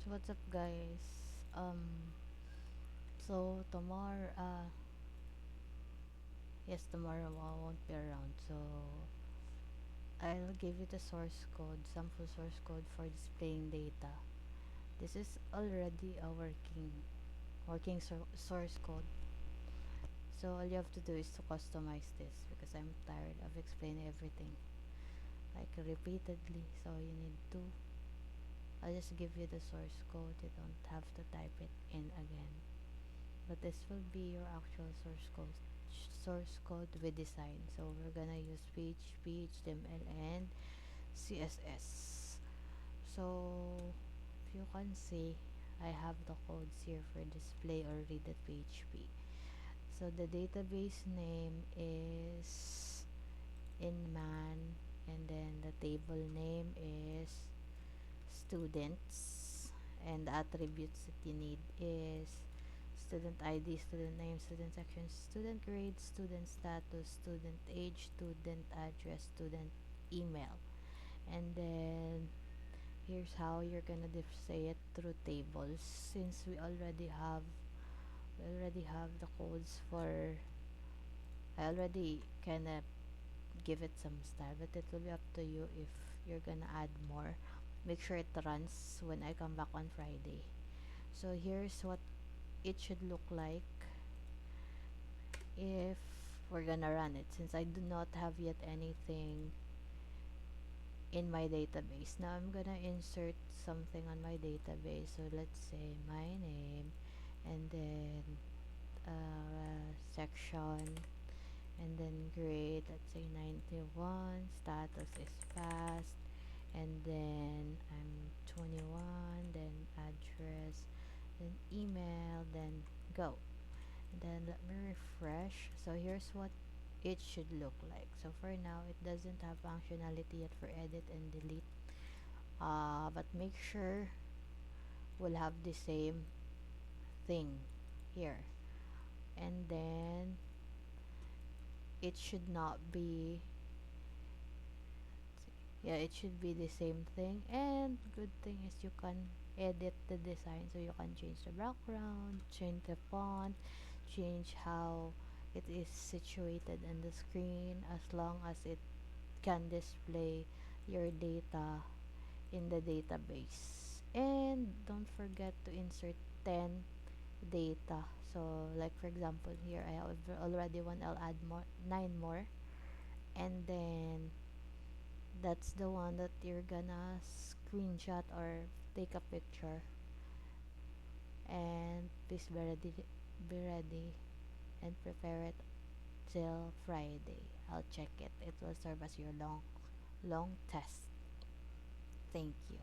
So what's up, guys? So tomorrow, yes, tomorrow I won't be around. So I'll give you the source code, sample source code for displaying data. This is already a working source code. So all you have to do is to customize this because I'm tired of explaining everything like repeatedly. So you need to. I'll just give you the source code. You don't have to type it in again. But this will be your actual source code with design. So we're gonna use PHP, HTML, and CSS. So if you can see, I have the codes here for display or read the PHP. So the database name is inman, and then the table name is students, and the attributes that you need is student ID, student name, student section, student grade, student status, student age, student address, student email. And then here's how you're gonna say it through tables, since we already have the codes for. I already kinda give it some style, but it will be up to you if you're gonna add more. Make sure it runs when I come back on Friday. So here's what it should look like if we're gonna run it, since I do not have yet anything in my database. Now I'm gonna insert something on my database. So let's say my name, and then section, and then grade, let's say 91, status is passed, and then I'm 21, then address, then email, then go. Then let me refresh. So here's what it should look like. So for now, it doesn't have functionality yet for edit and delete, but make sure we'll have the same thing here. And then it should not be, yeah, it should be the same thing. And good thing is you can edit the design, so you can change the background, change the font, change how it is situated in the screen, as long as it can display your data in the database. And don't forget to insert 10 data. So like for example, here I have already one. I'll add more, 9 more, and then that's the one that you're gonna screenshot or take a picture, and please be ready and prepare it till Friday. I'll check it. It will serve as your long test. Thank you.